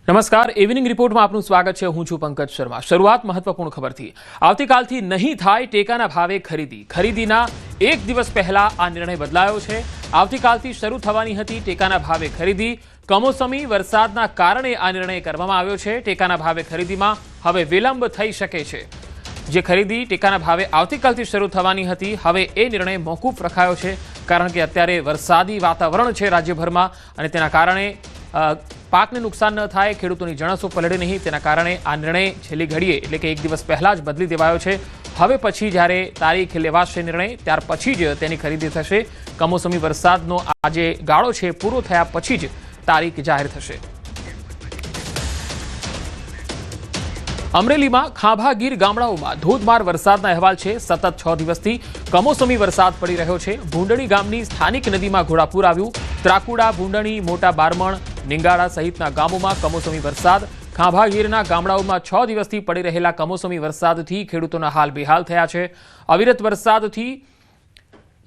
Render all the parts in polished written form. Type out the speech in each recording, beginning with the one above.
નમસ્કાર, ઇવનિંગ રિપોર્ટમાં આપનું સ્વાગત છે। હું છું પંકજ શર્મા। શરૂઆત મહત્વપૂર્ણ ખબરથી। આવતીકાલથી નહીં થાય ટેકાના ભાવે ખરીદીના એક દિવસ પહેલા આ નિર્ણય બદલાયો છે। આવતીકાલથી શરૂ થવાની હતી ટેકાના ભાવે ખરીદી। કમોસમી વરસાદના કારણે આ નિર્ણય કરવામાં આવ્યો છે। ટેકાના ભાવે ખરીદીમાં હવે વિલંબ થઈ શકે છે। જે ખરીદી ટેકાના ભાવે આવતીકાલથી શરૂ થવાની હતી, હવે એ નિર્ણય મોકૂફ રખાયો છે, કારણ કે અત્યારે વરસાદી વાતાવરણ છે રાજ્યભરમાં અને તેના કારણે પાકને નુકસાન ન થાય, ખેડૂતોની જણસો પલળે નહીં, તેના કારણે આ નિર્ણય છેલ્લી ઘડીએ એટલે કે એક દિવસ પહેલા જ બદલી દેવાયો છે। હવે પછી જ્યારે તારીખ લેવાશે નિર્ણય, ત્યાર પછી જ તેની ખરીદી થશે। કમોસમી વરસાદનો આ જે ગાળો છે પૂરો થયા પછી જ તારીખ જાહેર થશે। અમરેલીમાં ખાંભા ગીર ગામડાઓમાં ધોધમાર વરસાદના અહેવાલ છે। સતત 6 દિવસથી કમોસમી વરસાદ પડી રહ્યો છે। ભૂંડણી ગામની સ્થાનિક નદીમાં ઘોડાપૂર આવ્યું। ત્રાકુડા, ભૂંડણી, મોટા બારમણ, નિંગાળા સહિતના ગામોમાં કમોસમી વરસાદ। ખાંભા ગીરના ગામડાઓમાં 6 દિવસથી પડી રહેલા કમોસમી વરસાદથી ખેડૂતોના હાલ બેહાલ થયા છે। અવિરત વરસાદથી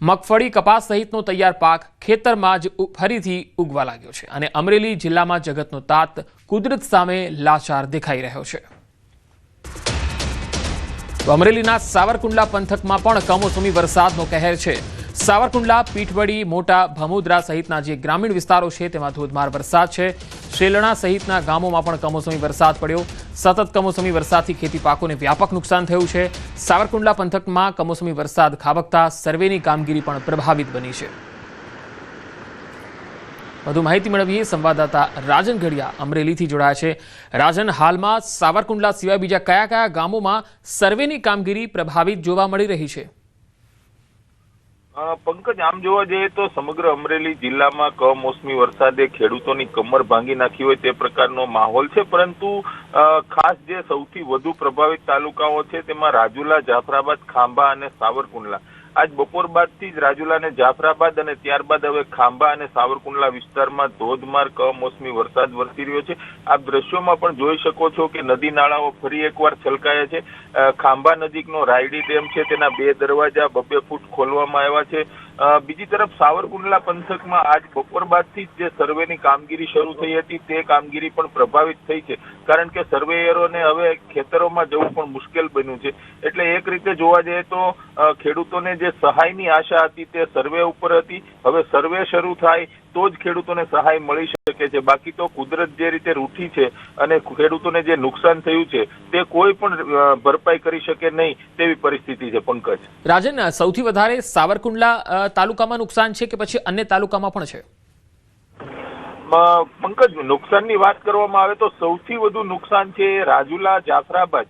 મગફળી, કપાસ સહિતનો તૈયાર પાક ખેતરમાં જ ફરીથી ઉગવા લાગ્યો છે અને અમરેલી જિલ્લામાં જગતનો તાત કુદરત સામે લાચાર દેખાઈ રહ્યો છે। તો અમરેલીના સાવરકુંડલા પંથકમાં પણ કમોસમી વરસાદનો કહેર છે। સાવરકુંડલા, પીઠવડી, મોટા ભમુદરા સહિતના જે ગ્રામીણ વિસ્તારો છે તેમાં ધોધમાર વરસાદ છે। શેલણા સહિતના ગામોમાં પણ કમોસમી વરસાદ પડ્યો। સતત કમોસમી વરસાદથી ખેતી પાકોને વ્યાપક નુકસાન થયું છે। સાવરકુંડલા પંથકમાં કમોસમી વરસાદ ખાબકતા સર્વેની કામગીરી પણ પ્રભાવિત બની છે। વધુ માહિતી મેળવીએ, સંવાદદાતા રાજન ઘડિયા અમરેલીથી જોડાયા છે। રાજન, હાલમાં સાવરકુંડલા સિવાય બીજા કયા કયા ગામોમાં સર્વેની કામગીરી પ્રભાવિત જોવા મળી રહી છે? પંકજ, આમ જોવા જઈએ તો સમગ્ર અમરેલી જિલ્લામાં કમોસમી વરસાદે ખેડૂતોની કમર ભાંગી નાખી હોય તે પ્રકારનો માહોલ છે, પરંતુ ખાસ જે સૌથી વધુ પ્રભાવિત તાલુકાઓ છે તેમાં રાજુલા, જાફરાબાદ, ખાંભા અને સાવરકુંડલા। આજ બપોર બાદથી જ રાજુલા અને જાફરાબાદ અને ત્યારબાદ હવે ખાંભા અને સાવરકુંડલા વિસ્તારમાં ધોધમાર કમોસમી વરસાદ વરસી રહ્યો છે। આપ દ્રશ્યોમાં પણ જોઈ શકો છો કે નદી નાળાઓ ફરી એકવાર છલકાયા છે। ખાંભા નજીકનો રાયડી ડેમ છે તેના 2 દરવાજા 2 ફૂટ ખોલવામાં આવ્યા છે। બીજી તરફ સાવરકુંડલા પંથકમાં આજ બપોર બાદથી જ જે સર્વેની કામગીરી શરૂ થઈ હતી તે કામગીરી પણ પ્રભાવિત થઈ છે, કારણ કે સર્વેયરોને હવે ખેતરોમાં જવું પણ મુશ્કેલ બન્યું છે। એટલે એક રીતે જોવા જઈએ તો ખેડૂતોને જે સહાયની આશા હતી તે સર્વે ઉપર હતી। હવે સર્વે શરૂ થાય તો જ ખેડૂતોને સહાય મળી શકે છે, બાકી તો કુદરત જે રીતે રૂઠી છે અને ખેડૂતોને જે નુકસાન થયું છે તે કોઈ પણ ભરપાઈ કરી શકે નહીં તેવી પરિસ્થિતિ છે। પંકજ, રાજન, સૌથી વધારે સાવરકુંડલા તાલુકામાં નુકસાન છે કે પછી અન્ય તાલુકામાં પણ છે? પંકજ, નુકસાનની વાત કરવામાં આવે તો સૌથી વધુ નુકસાન છે રાજુલા, જાફરાબાદ,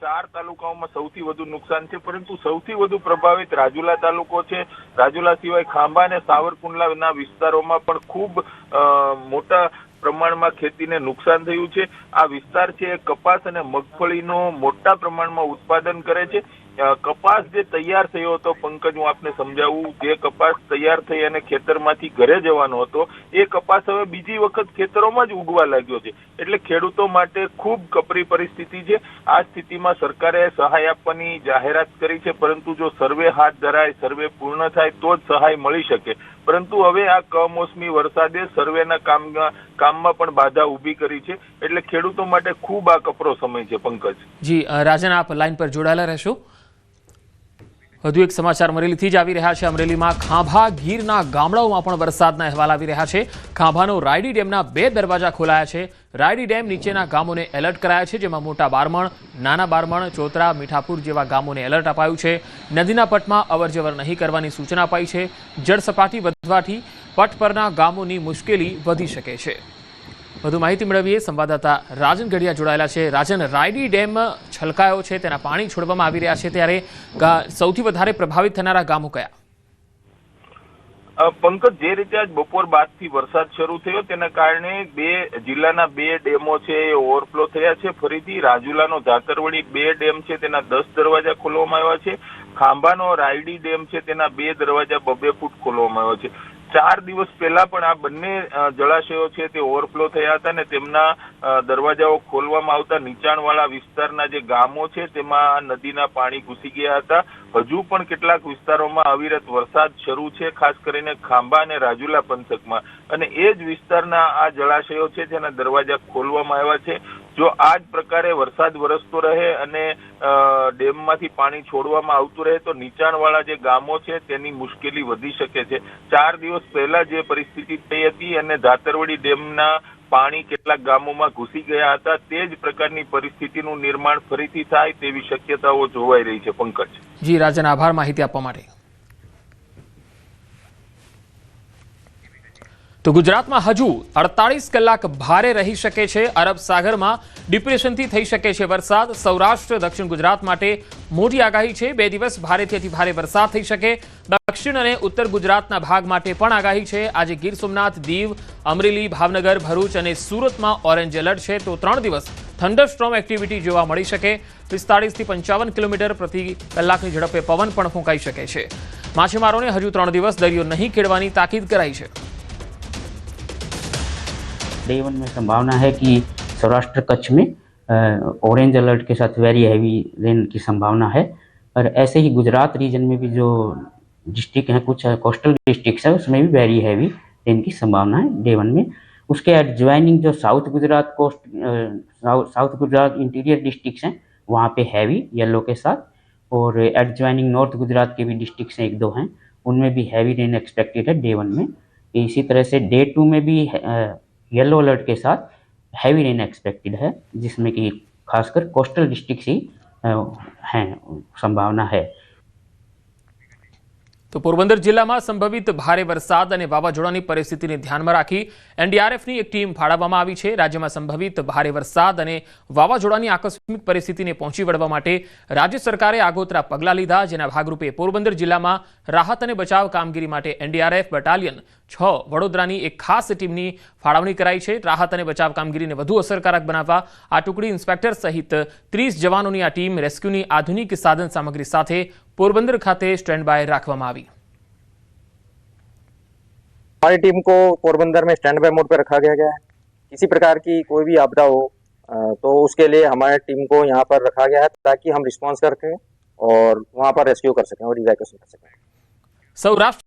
4 તાલુકાઓમાં સૌથી વધુ નુકસાન છે, પરંતુ સૌથી વધુ પ્રભાવિત રાજુલા તાલુકો છે। રાજુલા સિવાય ખાંભા અને સાવરકુંડલાના વિસ્તારોમાં પણ ખૂબ મોટા પ્રમાણમાં ખેતીને નુકસાન થયું છે। આ વિસ્તાર છે કપાસ અને મગફળીનું મોટા પ્રમાણમાં ઉત્પાદન કરે છે। કપાસ જે તૈયાર થયો હતો, પંકજ હું આપને સમજાવું, જે કપાસ તૈયાર થઈ અને ખેતરમાંથી ઘરે જવાનો હતો એ કપાસ હવે બીજી વખત ખેતરોમાં જ ઉગવા લાગ્યો છે, એટલે ખેડૂતો માટે ખૂબ કપરી પરિસ્થિતિ છે। આ સ્થિતિમાં સરકારે સહાય આપવાની જાહેરાત કરી છે, પરંતુ જો સર્વે હાથ ધરાય, સર્વે પૂર્ણ થાય તો જ સહાય મળી શકે, પરંતુ હવે આ કમોસમી વરસાદે સર્વેના કામમાં પણ બાધા ઊભી કરી છે, એટલે ખેડૂતો માટે ખૂબ આ કપરો સમય છે। પંકજ જી, રાજન, આપ લાઈન પર જોડાયેલા રહેશો। વધુ એક સમાચાર અમરેલીથી જ આવી રહ્યા છે। અમરેલીમાં ખાંભા ગીરના ગામડાઓમાં પણ વરસાદના અહેવાલ આવી રહ્યા છે। ખાંભાનો રાયડી ડેમના 2 દરવાજા ખોલાયા છે। રાયડી ડેમ નીચેના ગામોને એલર્ટ કરાયા છે, જેમાં મોટા બારમણ, નાના બારમણ, ચોતરા, મીઠાપુર જેવા ગામોને એલર્ટ અપાયું છે। નદીના પટમાં અવરજવર નહીં કરવાની સૂચના અપાઈ છે। જળસપાટી વધવાથી પટ પરના ગામોની મુશ્કેલી વધી શકે છે। વધુ માહિતી મેળવીએ, સંવાદદાતા રાજન ઘડિયા જોડાયેલા છે। રાજન, રાયડી ડેમ છલકાયો છે, તેના પાણી છોડવામાં આવી રહ્યા છે, ત્યારે સૌથી વધારે પ્રભાવિત થનારા ગામો કયા? પંકજ, જે રીતે આજ બપોર બાદથી વરસાદ શરૂ થયો તેના કારણે જિલ્લાના 2 ડેમો છે એ ઓવરફ્લો થયા છે। ફરીથી રાજુલાનો ઝાકરવડી 2 ડેમ છે તેના 10 દરવાજા ખોલવામાં આવ્યા છે। ખાંભાનો રાયડી ડેમ છે તેના 2 દરવાજા 2 ફૂટ ખોલવામાં આવ્યા છે। 4 દિવસ પહેલા પણ આ બંને જળાશયો છે તે ઓવરફ્લો થયા હતા અને તેમના દરવાજાઓ ખોલવામાં આવતા નીચાણવાળા વિસ્તારના જે ગામો છે તેમાં નદીના પાણી ઘૂસી ગયા હતા. હજુ પણ કેટલાક વિસ્તારોમાં અવિરત વરસાદ શરૂ છે, ખાસ કરીને ખાંભા અને રાજુલા પંથકમાં, અને એ જ વિસ્તારના આ જળાશયો છે જેના દરવાજા ખોલવામાં આવ્યા છે. જો આ જ પ્રકારે વરસાદ વરસતો રહે અને ડેમમાંથી પાણી છોડવામાં આવતું રહે તો નીચાણવાળા જે ગામો છે તેની મુશ્કેલી વધી શકે છે. 4 દિવસ પહેલા જે પરિસ્થિતિ થઈ હતી અને ધાતરવડી ડેમના પાણી કેટલાક ગામોમાં ઘૂસી ગયા હતા, તે જ પ્રકારની પરિસ્થિતિનું નિર્માણ ફરીથી થાય તેવી શક્યતાઓ જોવાઈ રહી છે. પંકજ. જી રાજન, આભાર માહિતી આપવા માટે. તો ગુજરાતમાં હજુ 48 કલાક ભારે રહી શકે છે. અરબ સાગરમાં ડિપ્રેશનથી થઈ શકે છે વરસાદ. સૌરાષ્ટ્ર દક્ષિણ ગુજરાત માટે મોટી આગાહી છે. 2 દિવસ ભારેથી અતિ ભારે વરસાદ થઈ શકે. દક્ષિણ અને ઉત્તર ગુજરાતના ભાગ માટે પણ આગાહી છે. આજે ગીર સોમનાથ, દીવ, અમરેલી, ભાવનગર, ભરૂચ અને સુરતમાં ઓરેન્જ એલર્ટ છે. તો 3 દિવસ થંડરસ્ટ્રોમ એક્ટિવિટી જોવા મળી શકે. 45 થી 55 કિલોમીટર પ્રતિ કલાકની ઝડપે પવન પણ ફૂંકાઈ શકે છે. માછીમારોને હજુ 3 દિવસ દરિયો નહીં ખેડવાની તાકીદ કરાઈ છે. डे 1 में संभावना है कि सौराष्ट्र कच्छ में ऑरेंज अलर्ट के साथ वेरी हैवी रेन की संभावना है। और ऐसे ही गुजरात रीजन में भी जो डिस्ट्रिक्ट हैं, कुछ कोस्टल डिस्ट्रिक्ट्स हैं, उसमें भी वेरी हैवी रेन की संभावना है डे 1 में। उसके एडजॉइनिंग जो south Gujarat coast south Gujarat interior districts हैं वहाँ पे हैवी येलो के साथ, और एडजॉइनिंग नॉर्थ गुजरात के भी डिस्ट्रिक्ट्स हैं 1-2 हैं, उनमें भी हैवी रेन एक्सपेक्टेड है डे 1 में। इसी तरह से डे 2 में भी येलो अलर्ट के साथ हैवी रेन एक्सपेक्टेड है, जिसमें कि खासकर कोस्टल डिस्ट्रिक्ट ही हैं संभावना है। તો પોરબંદર જિલ્લામાં સંભવિત ભારે વરસાદ અને વાવાઝોડાની પરિસ્થિતિને ધ્યાનમાં રાખી એનડીઆરએફની એક ટીમ ફાળવવામાં આવી છે. રાજ્યમાં સંભવિત ભારે વરસાદ અને વાવાઝોડાની આકસ્મિક પરિસ્થિતિને પહોંચી વળવા માટે રાજ્ય સરકારે આગોતરા પગલાં લીધા, જેના ભાગરૂપે પોરબંદર જિલ્લામાં રાહત અને બચાવ કામગીરી માટે એનડીઆરએફ બટાલિયન 6 વડોદરાની એક ખાસ ટીમની ફાળવણી કરાઈ છે. રાહત અને બચાવ કામગીરીને વધુ અસરકારક બનાવવા આ ટુકડી ઇન્સ્પેક્ટર સહિત 30 જવાનોની આ ટીમ રેસ્ક્યુની આધુનિક સાધન સામગ્રી સાથે पोरबंदर खाते स्टैंड बाय रखवामां आवी। हमारी टीम को पोरबंदर में स्टैंड बाय मोड पर रखा गया है। किसी प्रकार की कोई भी आपदा हो तो उसके लिए हमारी टीम को यहाँ पर रखा गया है ताकि हम रिस्पॉन्स कर सकें और वहाँ पर रेस्क्यू कर सकें और इवैक्यूएशन कर सकें। सौराष्ट्र